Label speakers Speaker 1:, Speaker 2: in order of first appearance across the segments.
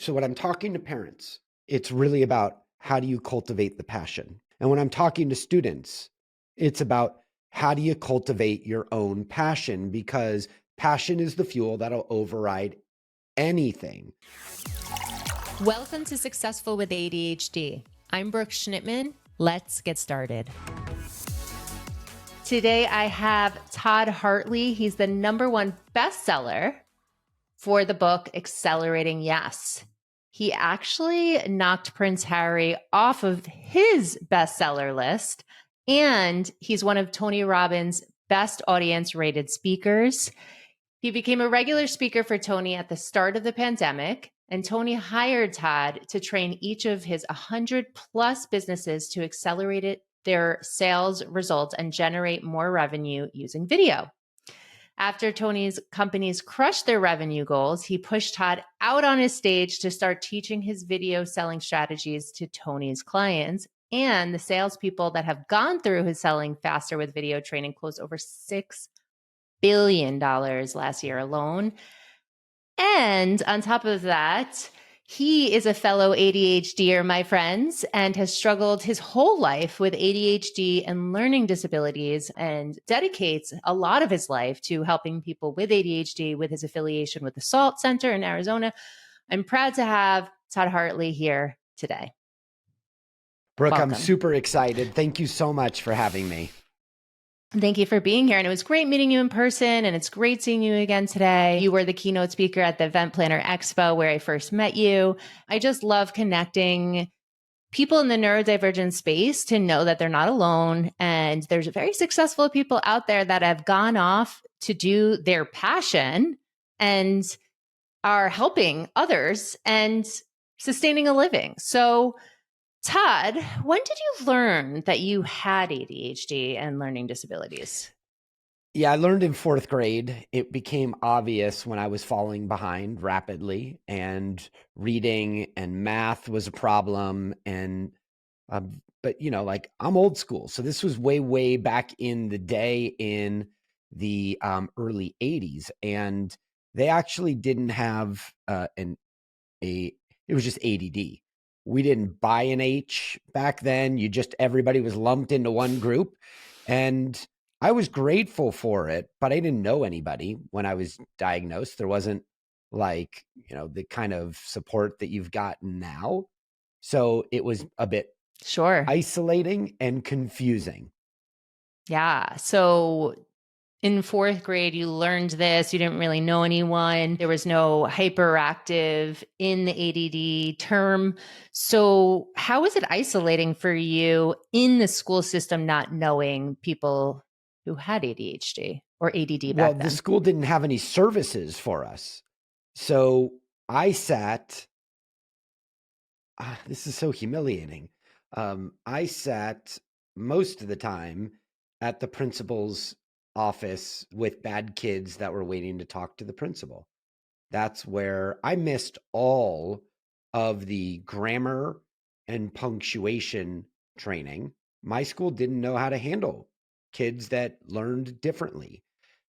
Speaker 1: So when I'm talking to parents, it's really about how do you cultivate the passion? And when I'm talking to students, it's about how do you cultivate your own passion? Because passion is the fuel that'll override anything.
Speaker 2: Welcome to Successful with ADHD. I'm Brooke Schnittman. Let's get started. Today I have Todd Hartley. He's the #1 bestseller for the book Accelerating Yes. He actually knocked Prince Harry off of his bestseller list, and he's one of Tony Robbins' best audience rated speakers. He became a regular speaker for Tony at the start of the pandemic, and Tony hired Todd to train each of his 100 plus businesses to accelerate their sales results and generate more revenue using video. After Tony's companies crushed their revenue goals, he pushed Todd out on his stage to start teaching his video selling strategies to Tony's clients. And the salespeople that have gone through his selling faster with video training closed over $6 billion last year alone. And on top of that, he is a fellow ADHDer, my friends, and has struggled his whole life with ADHD and learning disabilities and dedicates a lot of his life to helping people with ADHD with his affiliation with the SALT Center in Arizona. I'm proud to have Todd Hartley here today.
Speaker 1: Brooke,
Speaker 2: Welcome.
Speaker 1: I'm super excited. Thank you so much for having me.
Speaker 2: Thank you for being here. And it was great meeting you in person. And it's great seeing you again today. You were the keynote speaker at the Event Planner Expo where I first met you. I just love connecting people in the neurodivergent space to know that they're not alone. And there's very successful people out there that have gone off to do their passion and are helping others and sustaining a living. So Todd, when did you learn that you had ADHD and learning disabilities?
Speaker 1: Yeah, I learned in 4th grade. It became obvious when I was falling behind rapidly, and reading and math was a problem. And but like I'm old school, so this was way back in the day in the early 80s, and they actually didn't have it was just ADD. We didn't buy an H back then. Everybody was lumped into one group. And I was grateful for it, but I didn't know anybody when I was diagnosed. There wasn't the kind of support that you've gotten now. So it was a bit isolating and confusing.
Speaker 2: Yeah. So in 4th grade, you learned this. You didn't really know anyone. There was no hyperactive in the ADD term. So how was it isolating for you in the school system, not knowing people who had ADHD or ADD back then?
Speaker 1: The school didn't have any services for us. So I sat, this is so humiliating. I sat most of the time at the principal's office with bad kids that were waiting to talk to the principal. That's where I missed all of the grammar and punctuation training. My school didn't know how to handle kids that learned differently.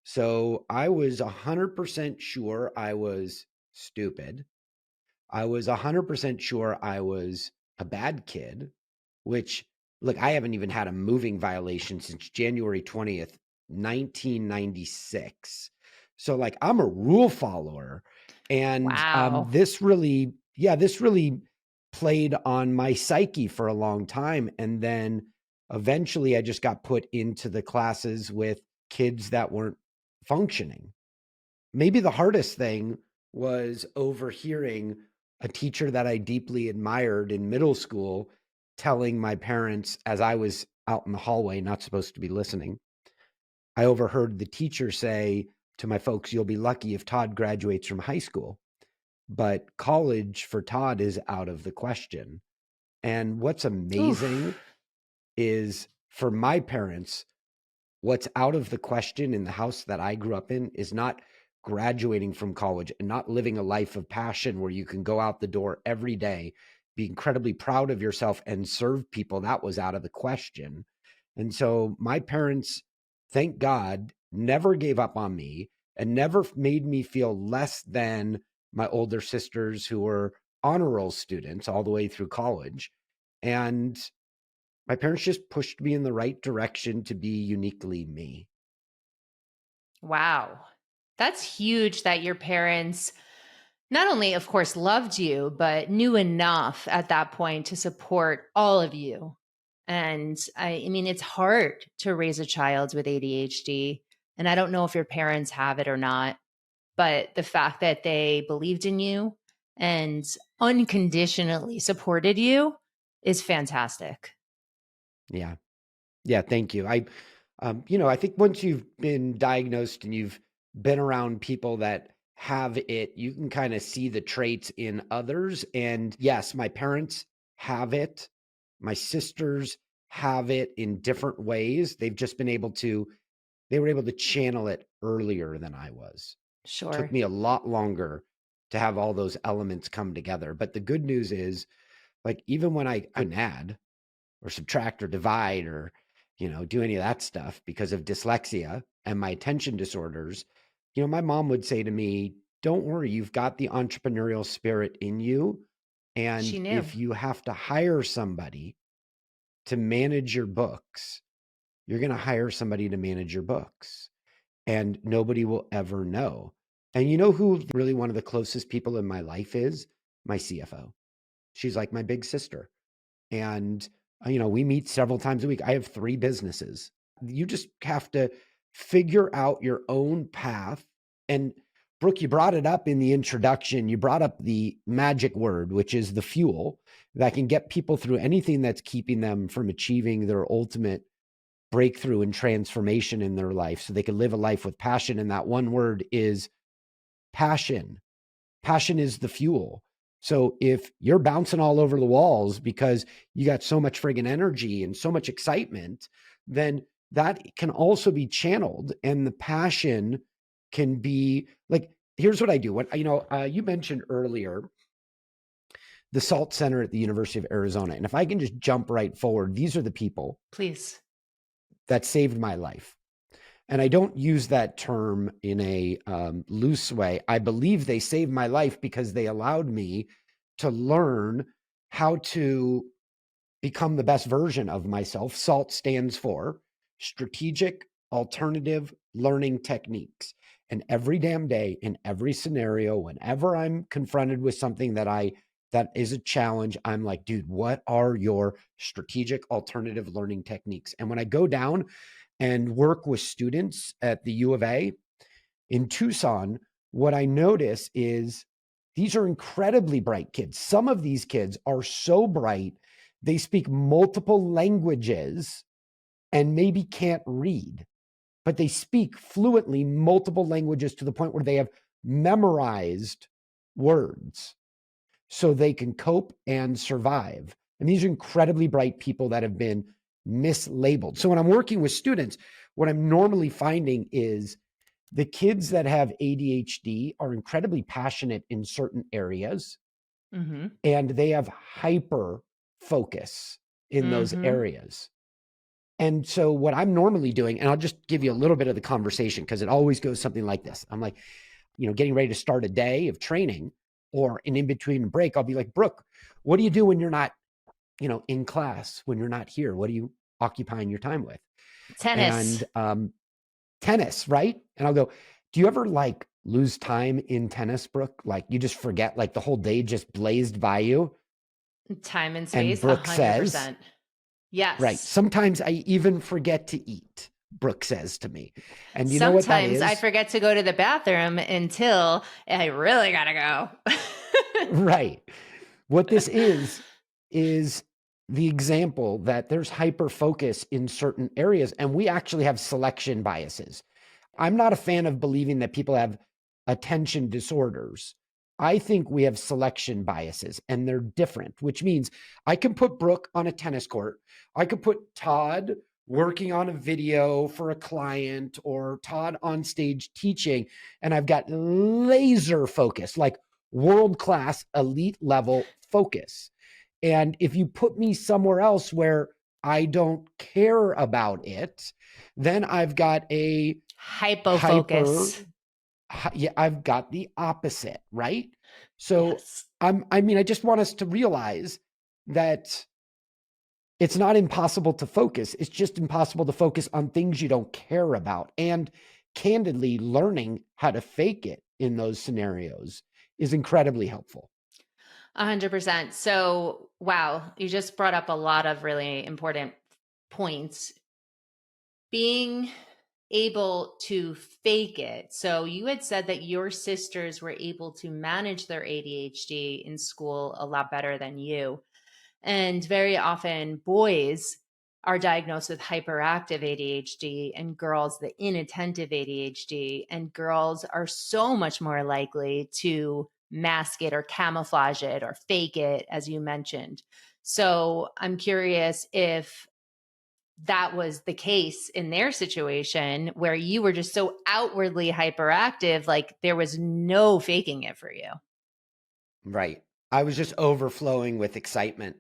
Speaker 1: So I was 100% sure I was stupid. I was 100% sure I was a bad kid, which, look, I haven't even had a moving violation since January 20th, 1996. So I'm a rule follower. And
Speaker 2: wow.
Speaker 1: this really played on my psyche for a long time. And then eventually I just got put into the classes with kids that weren't functioning. Maybe the hardest thing was overhearing a teacher that I deeply admired in middle school telling my parents, as I was out in the hallway, not supposed to be listening, I overheard the teacher say to my folks, "You'll be lucky if Todd graduates from high school, but college for Todd is out of the question." And what's amazing is, for my parents, what's out of the question in the house that I grew up in is not graduating from college and not living a life of passion where you can go out the door every day, be incredibly proud of yourself and serve people. That was out of the question. And so my parents, thank God, never gave up on me and never made me feel less than my older sisters who were honor roll students all the way through college. And my parents just pushed me in the right direction to be uniquely me.
Speaker 2: Wow. That's huge that your parents not only, of course, loved you, but knew enough at that point to support all of you. And I mean, it's hard to raise a child with ADHD. And I don't know if your parents have it or not, but the fact that they believed in you and unconditionally supported you is fantastic.
Speaker 1: Yeah. Yeah. Thank you. I think once you've been diagnosed and you've been around people that have it, you can kind of see the traits in others. And yes, my parents have it. My sisters have it in different ways. They were able to channel it earlier than I was. Took
Speaker 2: Sure.
Speaker 1: me a lot longer to have all those elements come together. But the good news is, like, even when I couldn't add or subtract or divide or, do any of that stuff because of dyslexia and my attention disorders, my mom would say to me, don't worry, you've got the entrepreneurial spirit in you. And
Speaker 2: She knew.
Speaker 1: if you have to hire somebody to manage your books, you're going to hire somebody to manage your books and nobody will ever know. And you know who really one of the closest people in my life is? My CFO. She's like my big sister. And, we meet several times a week. I have 3 businesses. You just have to figure out your own path. And Brooke, you brought it up in the introduction. You brought up the magic word, which is the fuel that can get people through anything that's keeping them from achieving their ultimate breakthrough and transformation in their life so they can live a life with passion. And that one word is passion. Passion is the fuel. So if you're bouncing all over the walls because you got so much friggin' energy and so much excitement, then that can also be channeled. And the passion can be like, here's what I do. You mentioned earlier the SALT Center at the University of Arizona. And if I can just jump right forward, these are the people
Speaker 2: Please.
Speaker 1: that saved my life. And I don't use that term in a loose way. I believe they saved my life because they allowed me to learn how to become the best version of myself. SALT stands for Strategic Alternative Learning Techniques. And every damn day, in every scenario, whenever I'm confronted with something that is a challenge, I'm like, dude, what are your strategic alternative learning techniques? And when I go down and work with students at the U of A in Tucson, what I notice is these are incredibly bright kids. Some of these kids are so bright, they speak multiple languages and maybe can't read, but they speak fluently multiple languages to the point where they have memorized words so they can cope and survive. And these are incredibly bright people that have been mislabeled. So when I'm working with students, what I'm normally finding is the kids that have ADHD are incredibly passionate in certain areas
Speaker 2: Mm-hmm.
Speaker 1: and they have hyper focus in those
Speaker 2: Mm-hmm.
Speaker 1: areas. And so what I'm normally doing, and I'll just give you a little bit of the conversation because it always goes something like this. I'm like, getting ready to start a day of training or an in-between break. I'll be like, Brooke, what do you do when you're not, in class, when you're not here? What are you occupying your time with?
Speaker 2: Tennis.
Speaker 1: And tennis, right? And I'll go, do you ever like lose time in tennis, Brooke? Like you just forget, like the whole day just blazed by you?
Speaker 2: Time and
Speaker 1: And
Speaker 2: space,
Speaker 1: Brooke says,
Speaker 2: 100%.
Speaker 1: right,
Speaker 2: Yes.
Speaker 1: sometimes I even forget to eat, Brooke says to me. And you know what that
Speaker 2: Sometimes I
Speaker 1: is?
Speaker 2: forget to go to the bathroom until I really gotta go.
Speaker 1: Right. What this is the example that there's hyper focus in certain areas, and we actually have selection biases. I'm not a fan of believing that people have attention disorders. I think we have selection biases and they're different, which means I can put Brooke on a tennis court. I could put Todd working on a video for a client or Todd on stage teaching. And I've got laser focus, like world-class elite level focus. And if you put me somewhere else where I don't care about it, then I've got a hyper,
Speaker 2: Hypofocus.
Speaker 1: yeah, I've got the opposite, right? So
Speaker 2: Yes.
Speaker 1: I just want us to realize that it's not impossible to focus. It's just impossible to focus on things you don't care about. And candidly, learning how to fake it in those scenarios is incredibly helpful.
Speaker 2: 100%. So, wow, you just brought up a lot of really important points. Being able to fake it. So, you had said that your sisters were able to manage their ADHD in school a lot better than you. And very often, boys are diagnosed with hyperactive ADHD and girls the inattentive ADHD. And girls are so much more likely to mask it or camouflage it or fake it, as you mentioned. So I'm curious if that was the case in their situation where you were just so outwardly hyperactive, like there was no faking it for you.
Speaker 1: Right. I was just overflowing with excitement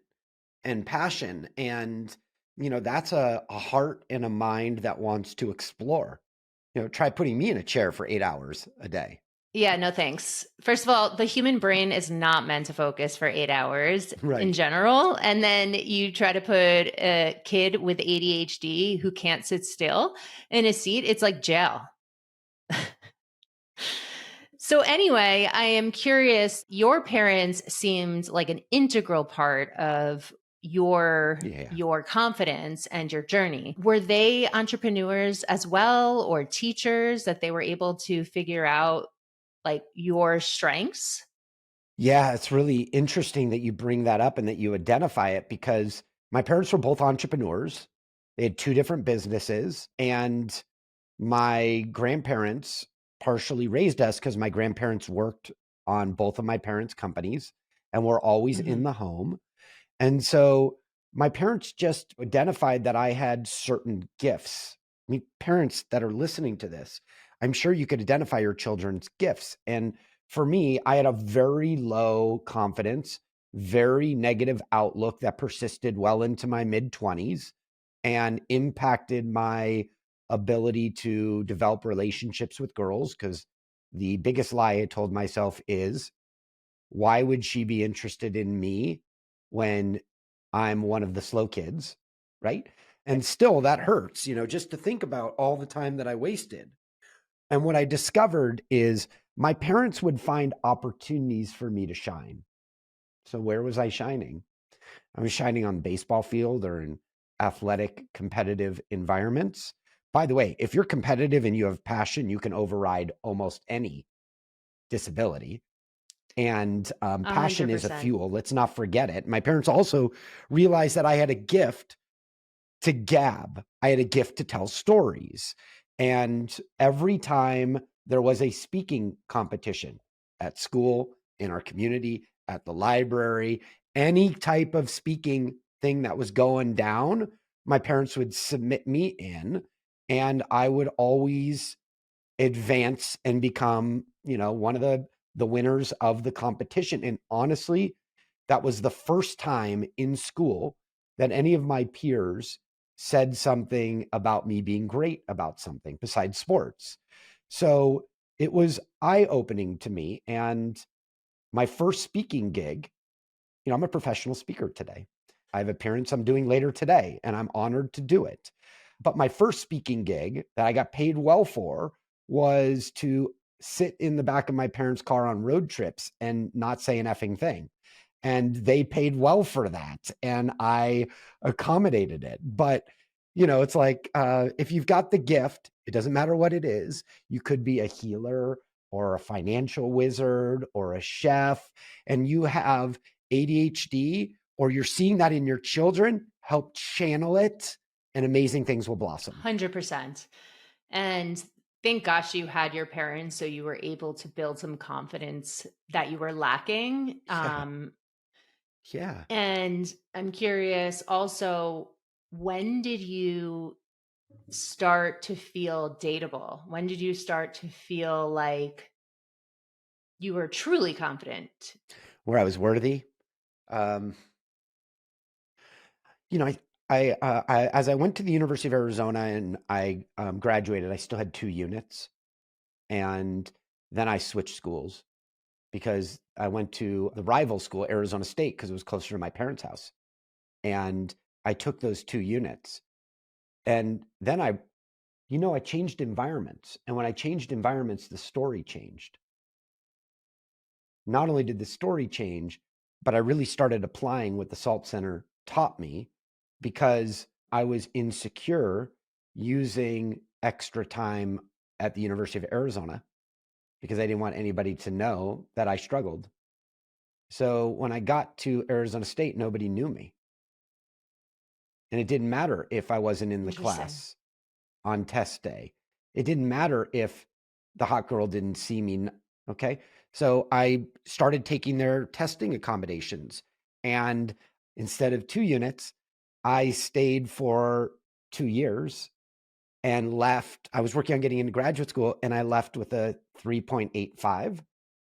Speaker 1: and passion. And, that's a heart and a mind that wants to explore. Try putting me in a chair for 8 hours a day.
Speaker 2: Yeah, no thanks. First of all, the human brain is not meant to focus for 8 hours in
Speaker 1: Right.
Speaker 2: general. And then you try to put a kid with ADHD who can't sit still in a seat, it's like jail. So, anyway, I am curious. Your parents seemed like an integral part of
Speaker 1: Yeah.
Speaker 2: your confidence and your journey. Were they entrepreneurs as well, or teachers that they were able to figure out like your strengths?
Speaker 1: Yeah, it's really interesting that you bring that up and that you identify it because my parents were both entrepreneurs. They had two different businesses, and my grandparents partially raised us because my grandparents worked on both of my parents' companies and were always in
Speaker 2: Mhm.
Speaker 1: the home. And so my parents just identified that I had certain gifts. I mean, parents that are listening to this, I'm sure you could identify your children's gifts. And for me, I had a very low confidence, very negative outlook that persisted well into my mid 20s and impacted my ability to develop relationships with girls. Because the biggest lie I told myself is, why would she be interested in me when I'm one of the slow kids? Right. And still that hurts, just to think about all the time that I wasted. And what I discovered is my parents would find opportunities for me to shine. So where was I shining? I was shining on the baseball field or in athletic competitive environments. By the way, if you're competitive and you have passion, you can override almost any disability. And passion is a
Speaker 2: 100%.
Speaker 1: fuel. Let's not forget it. My parents also realized that I had a gift to gab. I had a gift to tell stories. And every time there was a speaking competition at school, in our community, at the library, any type of speaking thing that was going down, my parents would submit me in, and I would always advance and become, one of the winners of the competition. And honestly, that was the first time in school that any of my peers said something about me being great about something besides sports. So it was eye-opening to me. And my first speaking gig, I'm a professional speaker today. I have appearance I'm doing later today, and I'm honored to do it. But my first speaking gig that I got paid well for was to sit in the back of my parents' car on road trips and not say an effing thing. And they paid well for that. And I accommodated it. But, it's like if you've got the gift, it doesn't matter what it is. You could be a healer or a financial wizard or a chef, and you have ADHD, or you're seeing that in your children, help channel it, and amazing things will blossom.
Speaker 2: 100%. And thank gosh you had your parents so you were able to build some confidence that you were lacking.
Speaker 1: Yeah. Yeah.
Speaker 2: And I'm curious also, when did you start to feel dateable? When did you start to feel like you were truly confident?
Speaker 1: Where I was worthy. Um, you know, as I went to the University of Arizona and I graduated, I still had 2 units, and then I switched schools. because I went to the rival school, Arizona State, because it was closer to my parents' house. And I took those 2 units. And then I changed environments. And when I changed environments, the story changed. Not only did the story change, but I really started applying what the SALT Center taught me, because I was insecure using extra time at the University of Arizona because I didn't want anybody to know that I struggled. So when I got to Arizona State, nobody knew me. And it didn't matter if I wasn't in the
Speaker 2: Interesting.
Speaker 1: class on test day. It didn't matter if the hot girl didn't see me. Okay. So I started taking their testing accommodations. And instead of 2 units, I stayed for 2 years and left. I was working on getting into graduate school, and I left with a 3.85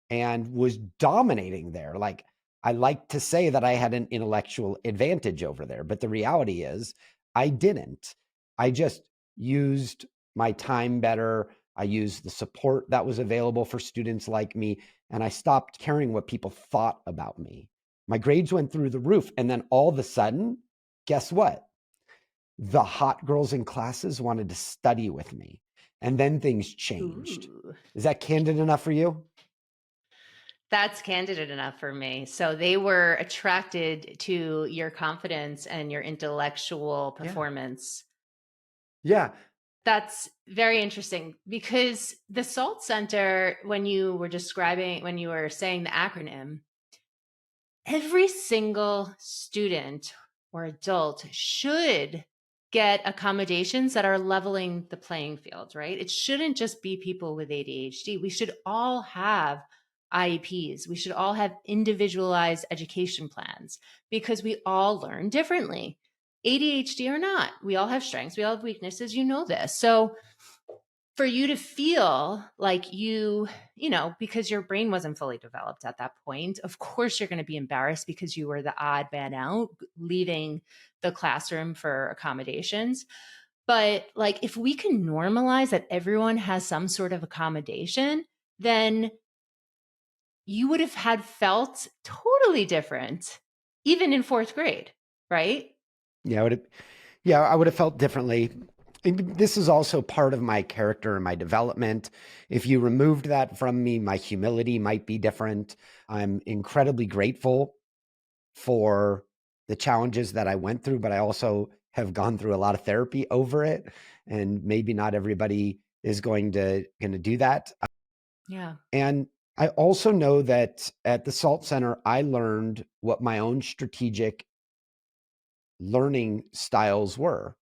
Speaker 1: and was dominating there. Like, I like to say that I had an intellectual advantage over there, but the reality is I didn't. I just used my time better. I used the support that was available for students like me, and I stopped caring what people thought about me. My grades went through the roof, and then all of a sudden, guess what? The hot girls in classes wanted to study with me, and then things changed.
Speaker 2: Ooh.
Speaker 1: Is that candid enough for you?
Speaker 2: That's candid enough for me. So they were attracted to your confidence and your intellectual
Speaker 1: Yeah.
Speaker 2: performance.
Speaker 1: Yeah.
Speaker 2: That's very interesting, because the SALT Center, when you were saying the acronym, every single student or adult should get accommodations that are leveling the playing field, right? It shouldn't just be people with ADHD. We should all have IEPs. We should all have individualized education plans, because we all learn differently. ADHD or not, we all have strengths, we all have weaknesses. You know this. So for you to feel like because your brain wasn't fully developed at that point, of course you're going to be embarrassed because you were the odd man out leaving the classroom for accommodations. But like, if we can normalize that everyone has some sort of accommodation, then you would have had felt totally different, even in 4th grade, right?
Speaker 1: Yeah, I would have felt differently. And this is also part of my character and my development. If you removed that from me, my humility might be different. I'm incredibly grateful for the challenges that I went through, but I also have gone through a lot of therapy over it. And maybe not everybody is going to do that.
Speaker 2: Yeah.
Speaker 1: And I also know that at the SALT Center, I learned what my own strategic learning styles were,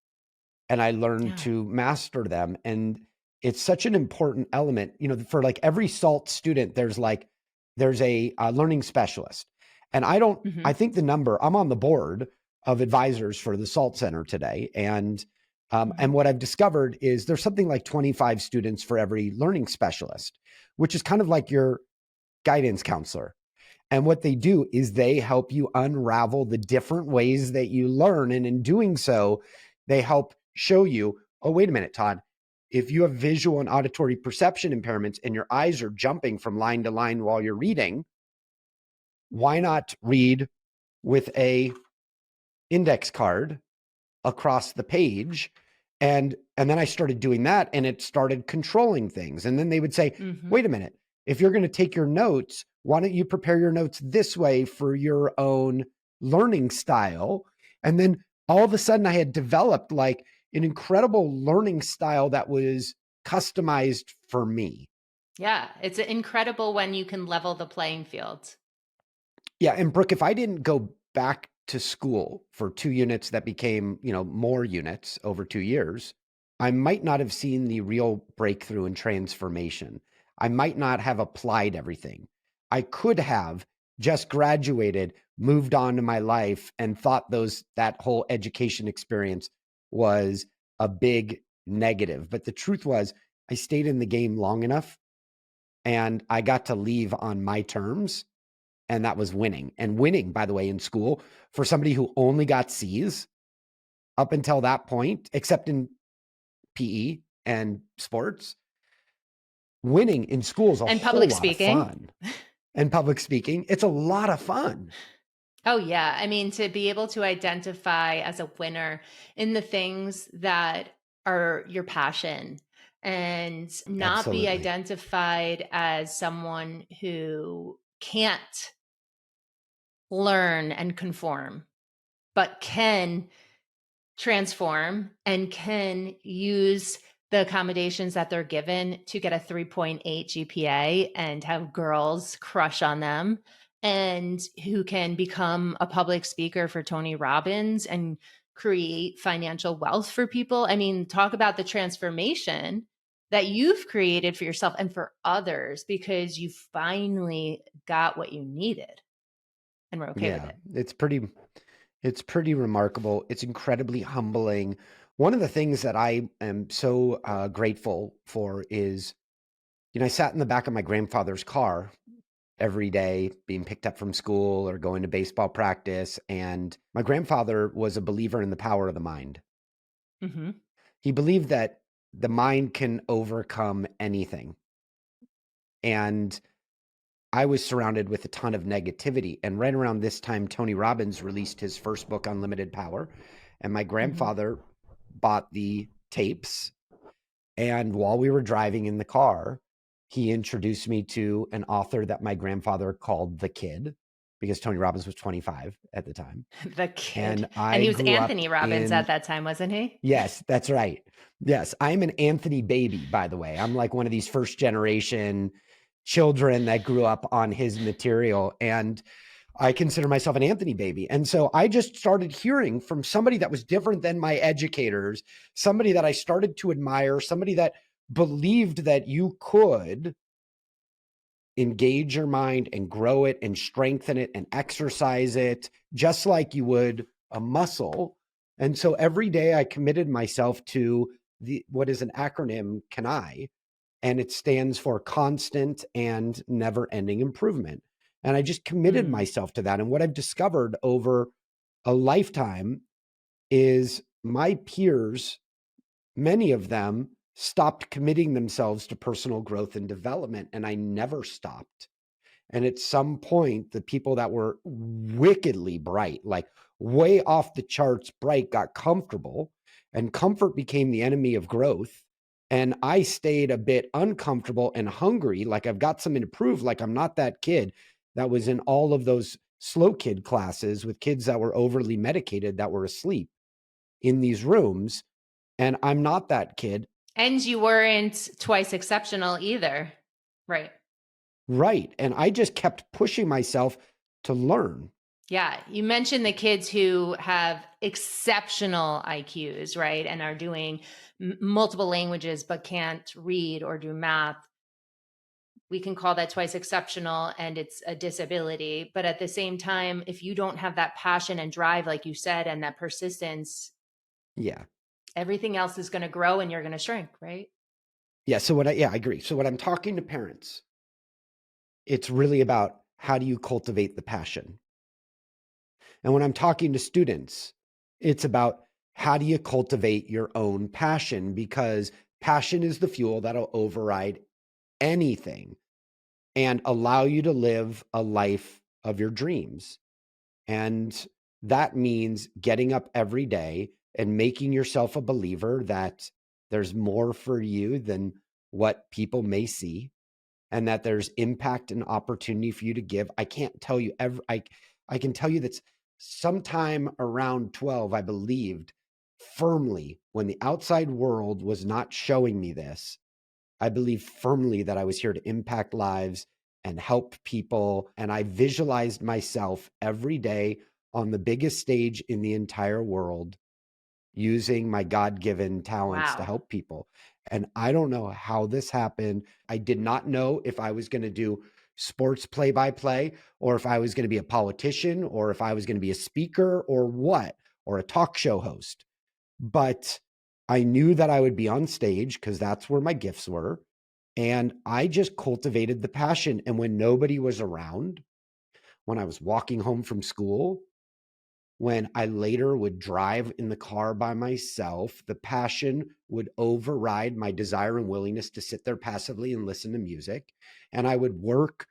Speaker 1: and I learned
Speaker 2: Yeah.
Speaker 1: to master them. And it's such an important element, for like every SALT student, there's a learning specialist. And
Speaker 2: Hmm.
Speaker 1: I think I'm on the board of advisors for the SALT Center today. And what I've discovered is there's something like 25 students for every learning specialist, which is kind of like your guidance counselor. And what they do is they help you unravel the different ways that you learn. And in doing so, they help show you, oh, wait a minute, Todd, if you have visual and auditory perception impairments and your eyes are jumping from line to line while you're reading, why not read with a index card across the page? And then I started doing that, and it started controlling things. And then they would say,
Speaker 2: Hmm.
Speaker 1: wait a minute, if you're going to take your notes, why don't you prepare your notes this way for your own learning style? And then all of a sudden I had developed like an incredible learning style that was customized for me.
Speaker 2: Yeah. It's incredible when you can level the playing field.
Speaker 1: Yeah. And Brooke, if I didn't go back to school for 2 units that became, more units over 2 years, I might not have seen the real breakthrough and transformation. I might not have applied everything. I could have just graduated, moved on to my life, and thought that whole education experience was a big negative. But the truth was, I stayed in the game long enough, and I got to leave on my terms, and that was winning. And winning, by the way, in school for somebody who only got C's up until that point, except in PE and sports, winning in school is a
Speaker 2: And
Speaker 1: whole
Speaker 2: public
Speaker 1: lot of
Speaker 2: speaking.
Speaker 1: fun. and public speaking. It's a lot of fun.
Speaker 2: Oh, yeah. I mean, to be able to identify as a winner in the things that are your passion and not be
Speaker 1: Absolutely.
Speaker 2: identified as someone who can't learn and conform, but can transform and can use the accommodations that they're given to get a 3.8 GPA and have girls crush on them, and who can become a public speaker for Tony Robbins and create financial wealth for people. I mean, talk about the transformation that you've created for yourself and for others because you finally got what you needed and were okay with
Speaker 1: Yeah,
Speaker 2: it.
Speaker 1: it's pretty remarkable. It's incredibly humbling. One of the things that I am so grateful for is, I sat in the back of my grandfather's car every day being picked up from school or going to baseball practice. And my grandfather was a believer in the power of the mind.
Speaker 2: Hmm.
Speaker 1: He believed that the mind can overcome anything. And I was surrounded with a ton of negativity. And right around this time, Tony Robbins released his first book, Unlimited Power. And my
Speaker 2: Hmm.
Speaker 1: grandfather bought the tapes. And while we were driving in the car, he introduced me to an author that my grandfather called The Kid, because Tony Robbins was 25 at the time.
Speaker 2: The Kid.
Speaker 1: And
Speaker 2: And
Speaker 1: I
Speaker 2: he was
Speaker 1: grew up
Speaker 2: Anthony Robbins at
Speaker 1: in,
Speaker 2: that time, wasn't he?
Speaker 1: yes, that's right. Yes, I'm an Anthony baby, by the way. I'm like one of these first generation children that grew up on his material. And I consider myself an Anthony baby. And so I just started hearing from somebody that was different than my educators, somebody that I started to admire, somebody that believed that you could engage your mind and grow it and strengthen it and exercise it just like you would a muscle. And so every day I committed myself to the what is an acronym CANI, and it stands for constant and never ending improvement. And I just committed
Speaker 2: Mm.
Speaker 1: myself to that. And what I've discovered over a lifetime is my peers, many of them stopped committing themselves to personal growth and development. And I never stopped. And at some point, the people that were wickedly bright, like way off the charts bright, got comfortable, and comfort became the enemy of growth. And I stayed a bit uncomfortable and hungry, like I've got something to prove, like I'm not that kid that was in all of those slow kid classes with kids that were overly medicated that were asleep in these rooms. And I'm not that kid.
Speaker 2: And you weren't twice exceptional either. Right.
Speaker 1: Right. And I just kept pushing myself to learn.
Speaker 2: Yeah. You mentioned the kids who have exceptional IQs, right? And are doing multiple languages but can't read or do math. We can call that twice exceptional and it's a disability. But at the same time, if you don't have that passion and drive, like you said, and that persistence,
Speaker 1: Yeah.
Speaker 2: everything else is going to grow and you're going to shrink, right?
Speaker 1: Yeah. I agree. So when I'm talking to parents, it's really about how do you cultivate the passion? And when I'm talking to students, it's about how do you cultivate your own passion? Because passion is the fuel that'll override anything and allow you to live a life of your dreams. And that means getting up every day and making yourself a believer that there's more for you than what people may see, and that there's impact and opportunity for you to give. I can't tell you I can tell you that sometime around 12, I believed firmly, when the outside world was not showing me this, I believe firmly that I was here to impact lives and help people. And I visualized myself every day on the biggest stage in the entire world, using my God-given talents to
Speaker 2: Wow.
Speaker 1: help people. And I don't know how this happened. I did not know if I was going to do sports play-by-play, or if I was going to be a politician, or if I was going to be a speaker, or what, or a talk show host. But I knew that I would be on stage because that's where my gifts were. And I just cultivated the passion. And when nobody was around, when I was walking home from school, when I later would drive in the car by myself, the passion would override my desire and willingness to sit there passively and listen to music. And I would work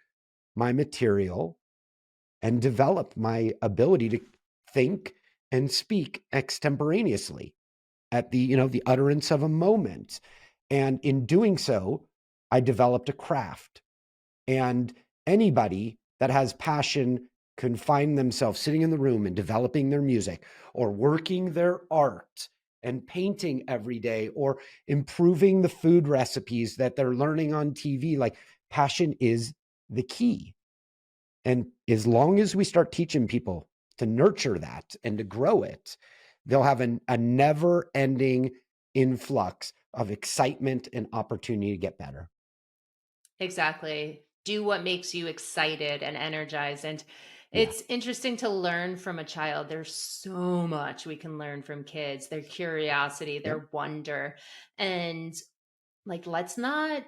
Speaker 1: my material and develop my ability to think and speak extemporaneously at the utterance of a moment. And in doing so, I developed a craft. And anybody that has passion can find themselves sitting in the room and developing their music or working their art and painting every day or improving the food recipes that they're learning on TV. Like, passion is the key. And as long as we start teaching people to nurture that and to grow it, they'll have a never ending influx of excitement and opportunity to get better.
Speaker 2: Exactly. Do what makes you excited and energized. And
Speaker 1: Yeah,
Speaker 2: it's interesting to learn from a child. There's so much we can learn from kids, their curiosity,
Speaker 1: yep,
Speaker 2: their wonder. And like, let's not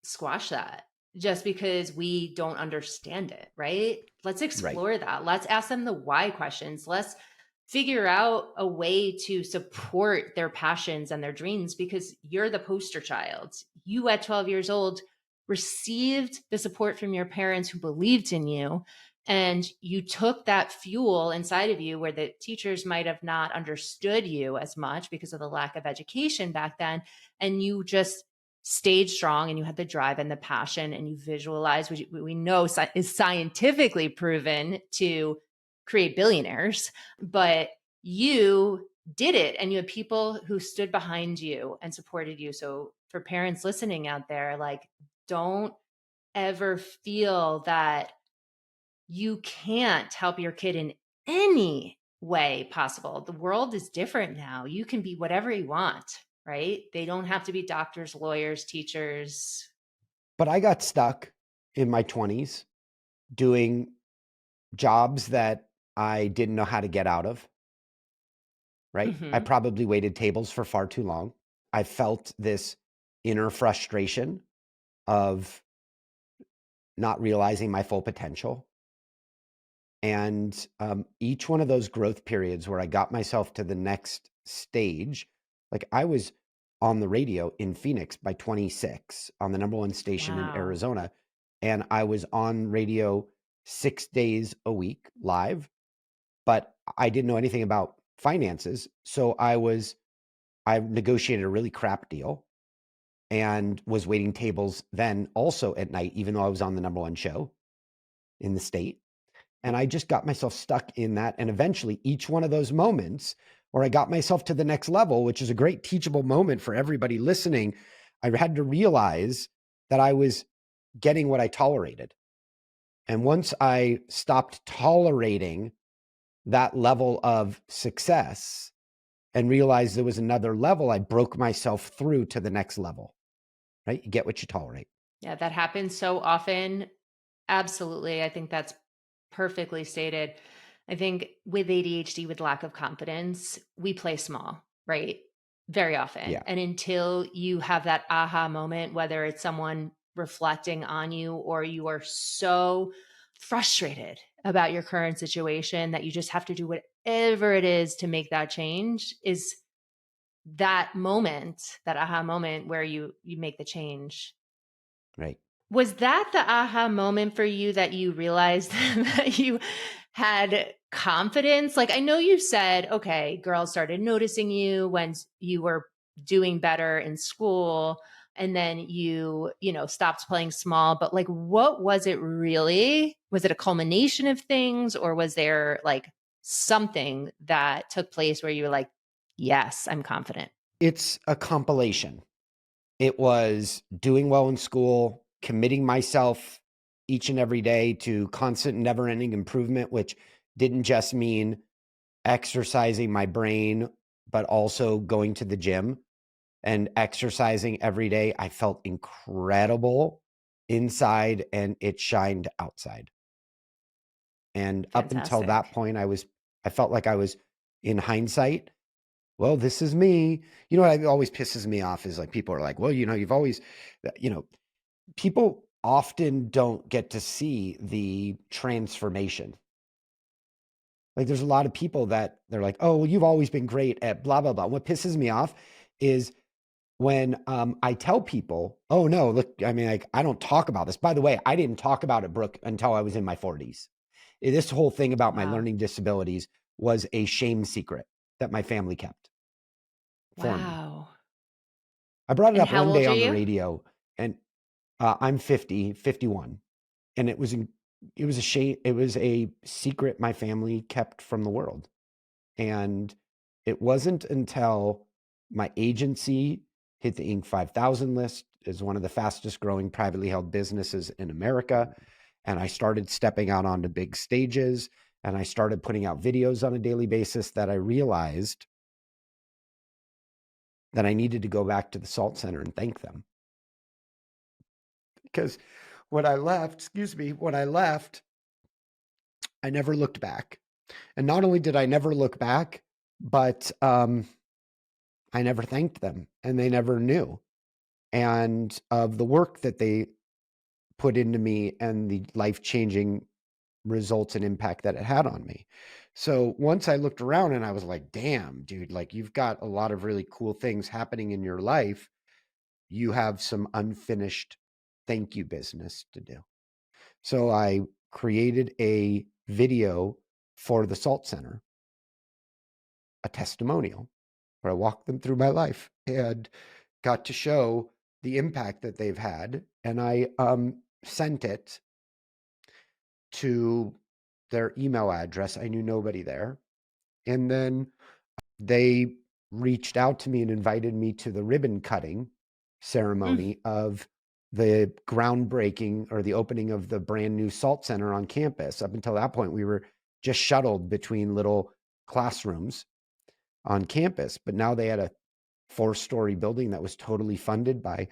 Speaker 2: squash that just because we don't understand it, right? Let's
Speaker 1: right.
Speaker 2: explore that. Let's ask them the why questions. Let's figure out a way to support their passions and their dreams because you're the poster child. You, at 12 years old, received the support from your parents who believed in you. And you took that fuel inside of you where the teachers might have not understood you as much because of the lack of education back then. And you just stayed strong and you had the drive and the passion and you visualized, which we know is scientifically proven to create billionaires, but you did it and you had people who stood behind you and supported you. So for parents listening out there, like, don't ever feel that you can't help your kid in any way possible. The world is different now. You can be whatever you want, right? They don't have to be doctors, lawyers, teachers.
Speaker 1: But I got stuck in my 20s doing jobs that I didn't know how to get out of, right? I
Speaker 2: Hmm.
Speaker 1: probably waited tables for far too long. I felt this inner frustration of not realizing my full potential. And each one of those growth periods where I got myself to the next stage, like I was on the radio in Phoenix by 26 on the number one station in
Speaker 2: Wow.
Speaker 1: Arizona. And I was on radio 6 days a week live, but I didn't know anything about finances. So I negotiated a really crap deal and was waiting tables then also at night, even though I was on the number one show in the state. And I just got myself stuck in that. And eventually, each one of those moments where I got myself to the next level, which is a great teachable moment for everybody listening, I had to realize that I was getting what I tolerated. And once I stopped tolerating that level of success and realized there was another level, I broke myself through to the next level, right? You get what you tolerate.
Speaker 2: Yeah, that happens so often. Absolutely. I think that's perfectly stated. I think with ADHD, with lack of confidence, we play small, right? Very often.
Speaker 1: Yeah.
Speaker 2: And until you have that aha moment, whether it's someone reflecting on you or you are so frustrated about your current situation that you just have to do whatever it is to make that change, is that moment, that aha moment where you make the change.
Speaker 1: Right.
Speaker 2: Was that the aha moment for you that you realized that you had confidence? Like, I know you said, okay, girls started noticing you when you were doing better in school and then you stopped playing small, but like, what was it really? Was it a culmination of things or was there like something that took place where you were like, yes, I'm confident?
Speaker 1: It's a compilation. It was doing well in school, committing myself each and every day to constant, never ending improvement, which didn't just mean exercising my brain, but also going to the gym and exercising every day. I felt incredible inside and it shined outside. And up until that
Speaker 2: Fantastic.
Speaker 1: point, I felt like I was, in hindsight, well, this is me. You know what always pisses me off is like people are like, well, you've always, you know, people often don't get to see the transformation. Like there's a lot of people that they're like, oh, well, you've always been great at blah, blah, blah. What pisses me off is when I tell people, oh no, look, I mean, like, I don't talk about this. By the way, I didn't talk about it, Brooke, until I was in my 40s. This whole thing about my
Speaker 2: Wow.
Speaker 1: learning disabilities was a shame secret that my family kept for me.
Speaker 2: Wow.
Speaker 1: I brought it
Speaker 2: And
Speaker 1: up
Speaker 2: how
Speaker 1: one day
Speaker 2: old are
Speaker 1: on the
Speaker 2: you?
Speaker 1: radio, and I'm 50, 51, and it was a shame. It was a secret my family kept from the world. And it wasn't until my agency hit the Inc. 5000 list as one of the fastest growing privately held businesses in America. And I started stepping out onto big stages and I started putting out videos on a daily basis that I realized that I needed to go back to the SALT Center and thank them. Because when I left, I never looked back. And not only did I never look back, but I never thanked them and they never knew. And of the work that they put into me and the life-changing results and impact that it had on me. So once I looked around and I was like, damn, dude, like you've got a lot of really cool things happening in your life. You have some unfinished thank you business to do. So I created a video for the SALT Center, a testimonial where I walked them through my life and got to show the impact that they've had. And I sent it to their email address. I knew nobody there. And then they reached out to me and invited me to the ribbon cutting
Speaker 2: Mm.
Speaker 1: ceremony of the groundbreaking or the opening of the brand new SALT Center on campus. Up until that point, we were just shuttled between little classrooms on campus, but now they had a 4-story building that was totally funded by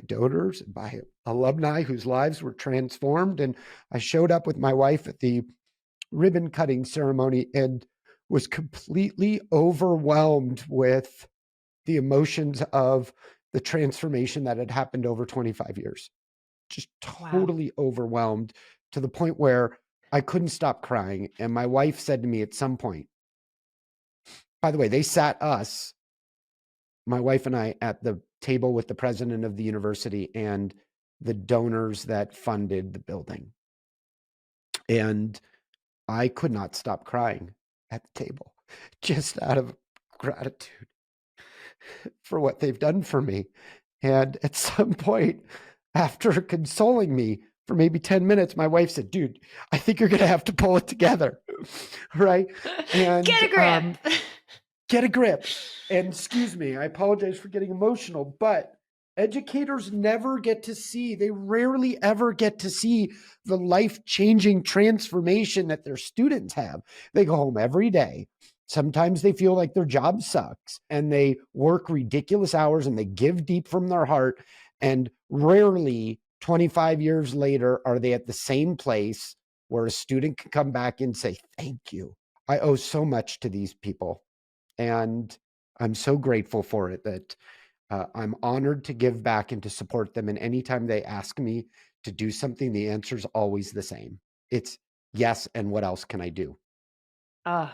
Speaker 1: donors, by alumni whose lives were transformed. And I showed up with my wife at the ribbon cutting ceremony and was completely overwhelmed with the emotions of the transformation that had happened over 25 years. Just
Speaker 2: Wow.
Speaker 1: totally overwhelmed to the point where I couldn't stop crying. And my wife said to me at some point, by the way, they sat us, my wife and I, at the table with the president of the university and the donors that funded the building. And I could not stop crying at the table just out of gratitude for what they've done for me. And at some point, after consoling me for maybe 10 minutes, my wife said, dude, I think you're going to have to pull it together. Right.
Speaker 2: Get
Speaker 1: And
Speaker 2: a grip.
Speaker 1: get a grip. And excuse me, I apologize for getting emotional, but educators never get to see, they rarely ever get to see the life-changing transformation that their students have. They go home every day. Sometimes they feel like their job sucks and they work ridiculous hours and they give deep from their heart. And rarely 25 years later are they at the same place where a student can come back and say, thank you. I owe so much to these people. And I'm so grateful for it that I'm honored to give back and to support them. And anytime they ask me to do something, the answer is always the same. It's yes. And what else can I do?
Speaker 2: Oh,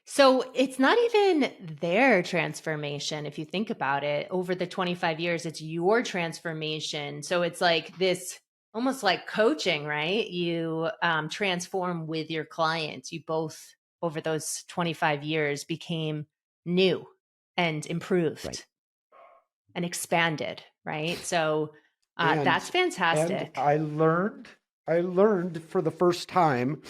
Speaker 2: so it's not even their transformation. If you think about it, over the 25 years, it's your transformation. So it's like this almost like coaching, right? You transform with your clients. You both, over those 25 years, became new and
Speaker 1: Right.
Speaker 2: improved and expanded, right? So
Speaker 1: And
Speaker 2: that's
Speaker 1: and
Speaker 2: fantastic.
Speaker 1: I learned for the first time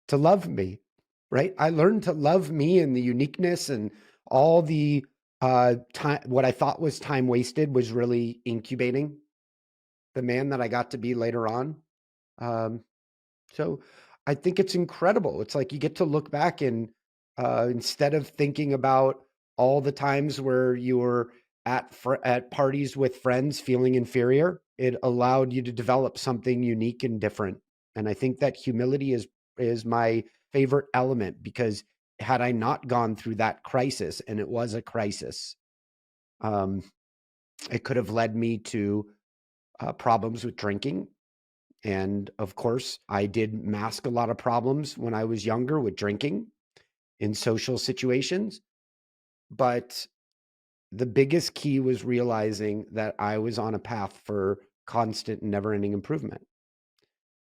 Speaker 1: to love me, right? I learned to love me and the uniqueness and all the time. What I thought was time wasted was really incubating the man that I got to be later on. Um, so I think it's incredible. It's like you get to look back and instead of thinking about all the times where you were at parties with friends feeling inferior, it allowed you to develop something unique and different. And I think that humility is my favorite element because had I not gone through that crisis, and it was a crisis, um, it could have led me to problems with drinking. And of course, I did mask a lot of problems when I was younger with drinking. in social situations. But the biggest key was realizing that I was on a path for constant, never ending improvement.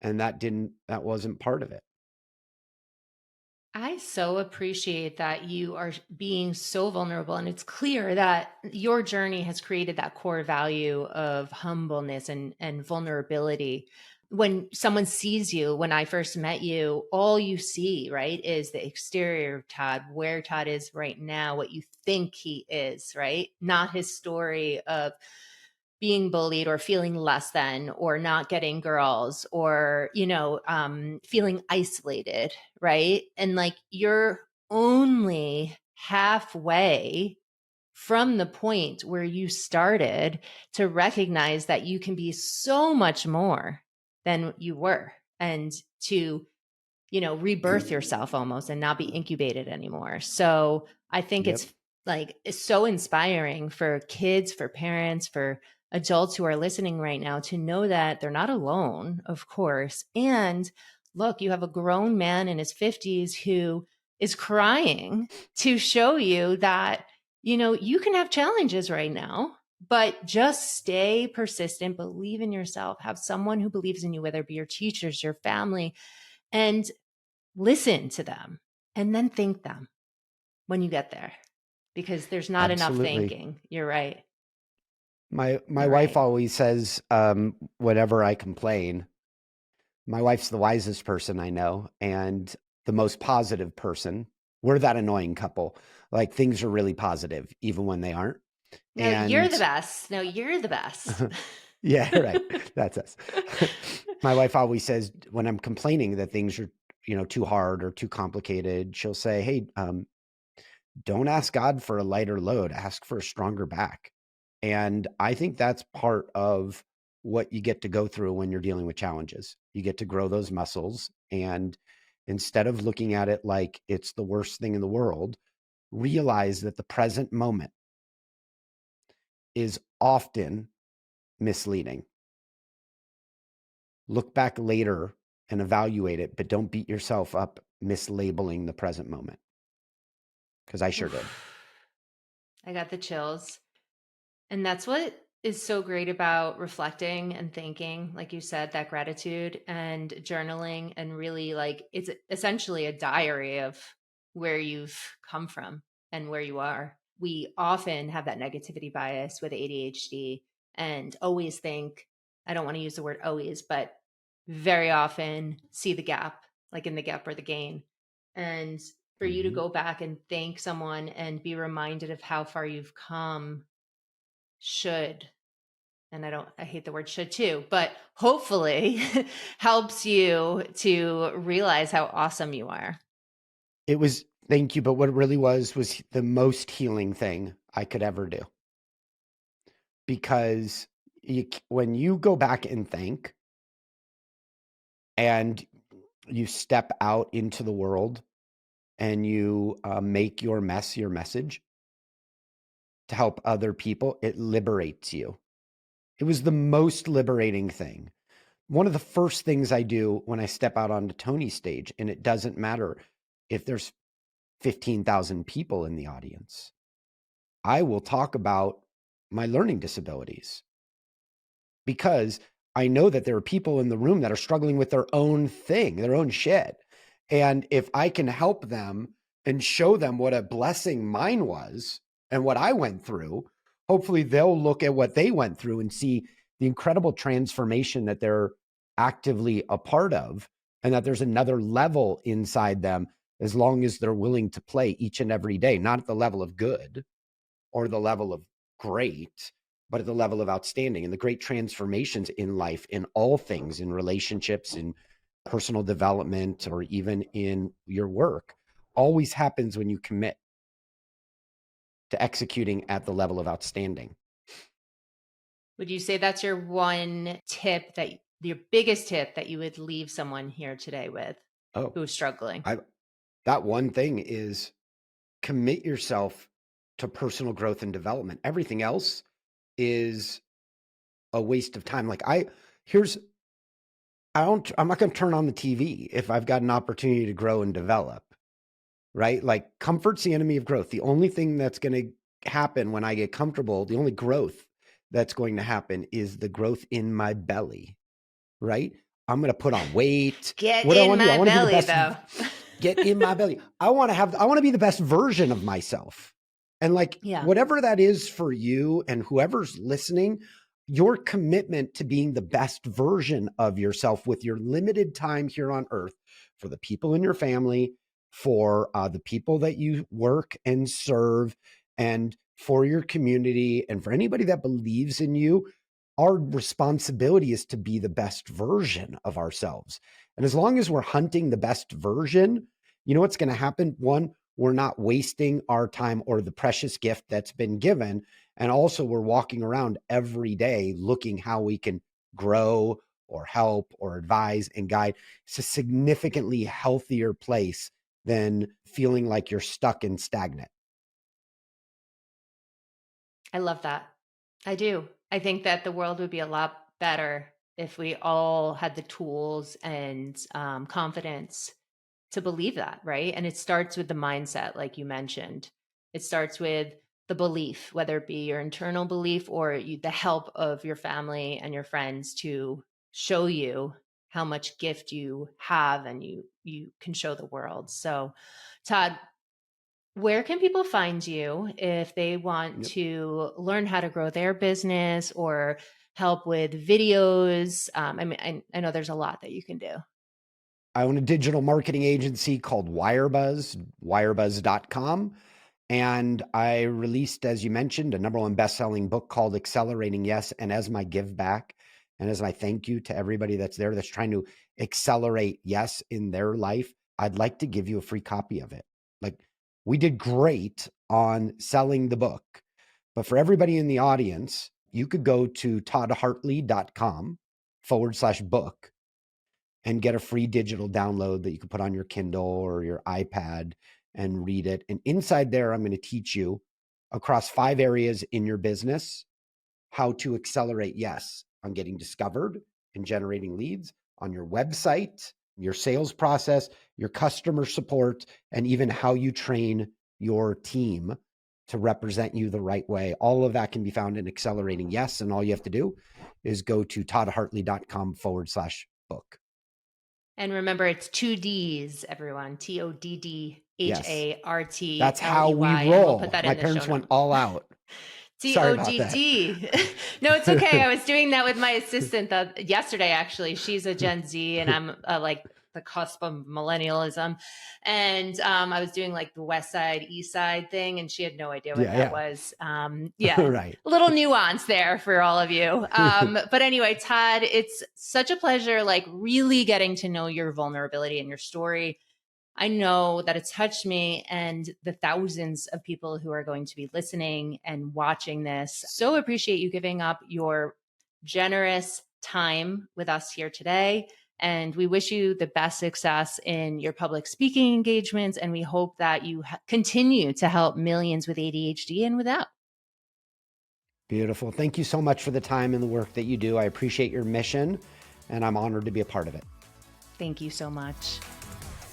Speaker 1: And that wasn't part of it.
Speaker 2: I so appreciate that you are being so vulnerable. And it's clear that your journey has created that core value of humbleness and vulnerability. When someone sees you, when I first met you, all you see, right, is the exterior of Todd, where Todd is right now, what you think he is, right? Not his story of being bullied or feeling less than or not getting girls or feeling isolated, right? And like you're only halfway from the point where you started to recognize that you can be so much more than you were, and to rebirth yourself almost and not be incubated anymore. So I think
Speaker 1: Yep.
Speaker 2: it's so inspiring for kids, for parents, for adults who are listening right now to know that they're not alone, of course. And look, you have a grown man in his 50s who is crying to show you that, you can have challenges right now, but just stay persistent, believe in yourself, have someone who believes in you, whether it be your teachers, your family, and listen to them and then thank them when you get there, because there's not enough
Speaker 1: Absolutely.
Speaker 2: thanking. You're right.
Speaker 1: My
Speaker 2: You're
Speaker 1: wife
Speaker 2: right.
Speaker 1: always says, whenever I complain, my wife's the wisest person I know and the most positive person. We're that annoying couple. Like things are really positive, even when they aren't.
Speaker 2: No, you're the
Speaker 1: And
Speaker 2: best. No, you're the best.
Speaker 1: yeah, right. That's us. My wife always says when I'm complaining that things are, too hard or too complicated, she'll say, "Hey, don't ask God for a lighter load, ask for a stronger back." And I think that's part of what you get to go through when you're dealing with challenges. You get to grow those muscles. And instead of looking at it like it's the worst thing in the world, realize that the present moment is often misleading. Look back later and evaluate it, but don't beat yourself up mislabeling the present moment, because I sure did.
Speaker 2: Oof. I got the chills. And that's what is so great about reflecting and thinking, like you said, that gratitude and journaling, and really like it's essentially a diary of where you've come from and where you are. We often have that negativity bias with ADHD and always think, I don't want to use the word always, but very often see the gap, like in the gap or the gain. And for you to
Speaker 1: Mhm.
Speaker 2: go back and thank someone and be reminded of how far you've come should, and I hate the word should too, but hopefully helps you to realize how awesome you are.
Speaker 1: It was, thank you, but what it really was the most healing thing I could ever do, because when you go back and think and you step out into the world and you make your mess your message to help other people, it liberates you. It was the most liberating thing. One of the first things I do when I step out onto Tony's stage, and it doesn't matter if there's 15,000 people in the audience, I will talk about my learning disabilities, because I know that there are people in the room that are struggling with their own thing, their own shit. And if I can help them and show them what a blessing mine was and what I went through, hopefully they'll look at what they went through and see the incredible transformation that they're actively a part of, and that there's another level inside them as long as they're willing to play each and every day, not at the level of good or the level of great, but at the level of outstanding. And the great transformations in life, in all things, in relationships, in personal development, or even in your work, always happens when you commit to executing at the level of outstanding.
Speaker 2: Would you say that's your one tip, that your biggest tip that you would leave someone here today with
Speaker 1: Oh,
Speaker 2: who's struggling?
Speaker 1: I that one thing is commit yourself to personal growth and development. Everything else is a waste of time. Like here's I'm not going to turn on the TV if I've got an opportunity to grow and develop. right? Like comfort's the enemy of growth. The only thing that's going to happen when I get comfortable, the only growth that's going to happen is the growth in my belly, right? I'm going to put on weight.
Speaker 2: Get
Speaker 1: What do I
Speaker 2: in
Speaker 1: want to do? I
Speaker 2: my
Speaker 1: want to be the
Speaker 2: belly,
Speaker 1: best.
Speaker 2: though.
Speaker 1: Get in my belly. I want to be the best version of myself. And like,
Speaker 2: Yeah.
Speaker 1: whatever that is for you and whoever's listening, your commitment to being the best version of yourself with your limited time here on earth for the people in your family, for the people that you work and serve, and for your community, and for anybody that believes in you, our responsibility is to be the best version of ourselves. And as long as we're hunting the best version, you know what's going to happen? One, we're not wasting our time or the precious gift that's been given. And also we're walking around every day looking how we can grow or help or advise and guide. It's a significantly healthier place than feeling like you're stuck and stagnant.
Speaker 2: I love that. I do. I think that the world would be a lot better if we all had the tools and confidence to believe that, right? And it starts with the mindset, like you mentioned. It starts with the belief, whether it be your internal belief or the help of your family and your friends to show you how much gift you have and you can show the world. So, Todd, where can people find you if they want to learn how to grow their business or help with videos? I mean, I know there's a lot that you can do.
Speaker 1: I own a digital marketing agency called Wirebuzz, wirebuzz.com. And I released, as you mentioned, a #1 best-selling book called Accelerating Yes. And as my give back and as my thank you to everybody that's there that's trying to accelerate yes in their life, I'd like to give you a free copy of it. Like, we did great on selling the book, but for everybody in the audience, you could go to toddhartley.com/book and get a free digital download that you can put on your Kindle or your iPad and read it. And inside there, I'm going to teach you across 5 areas in your business how to accelerate yes on getting discovered and generating leads, on your website, your sales process, your customer support, and even how you train your team to represent you the right way. All of that can be found in Accelerating Yes. And all you have to do is go to toddhartley.com/book.
Speaker 2: And remember, it's 2 D's, everyone. TODDHARTLEY.
Speaker 1: That's how we
Speaker 2: And
Speaker 1: roll.
Speaker 2: we'll put that
Speaker 1: My
Speaker 2: in the
Speaker 1: parents
Speaker 2: show
Speaker 1: went
Speaker 2: notes.
Speaker 1: all out. Sorry about that.
Speaker 2: TODD. No, it's okay. I was doing that with my assistant yesterday, actually. She's a Gen Z and I'm like the cusp of millennialism. And I was doing like the West Side, East Side thing, and she had no idea what that was.
Speaker 1: Right.
Speaker 2: A little nuance there for all of you. But anyway, Todd, it's such a pleasure, like really getting to know your vulnerability and your story. I know that it's touched me and the thousands of people who are going to be listening and watching this. So appreciate you giving up your generous time with us here today. And we wish you the best success in your public speaking engagements. And we hope that you continue to help millions with ADHD and without.
Speaker 1: Beautiful. Thank you so much for the time and the work that you do. I appreciate your mission, and I'm honored to be a part of it.
Speaker 2: Thank you so much.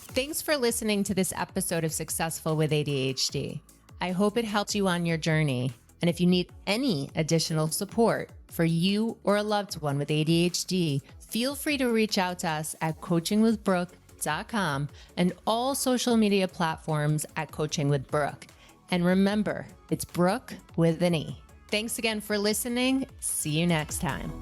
Speaker 2: Thanks for listening to this episode of Successful with ADHD. I hope it helps you on your journey. And if you need any additional support for you or a loved one with ADHD, feel free to reach out to us at coachingwithbrooke.com and all social media platforms at Coaching with Brooke. And remember, it's Brooke with an E. Thanks again for listening. See you next time.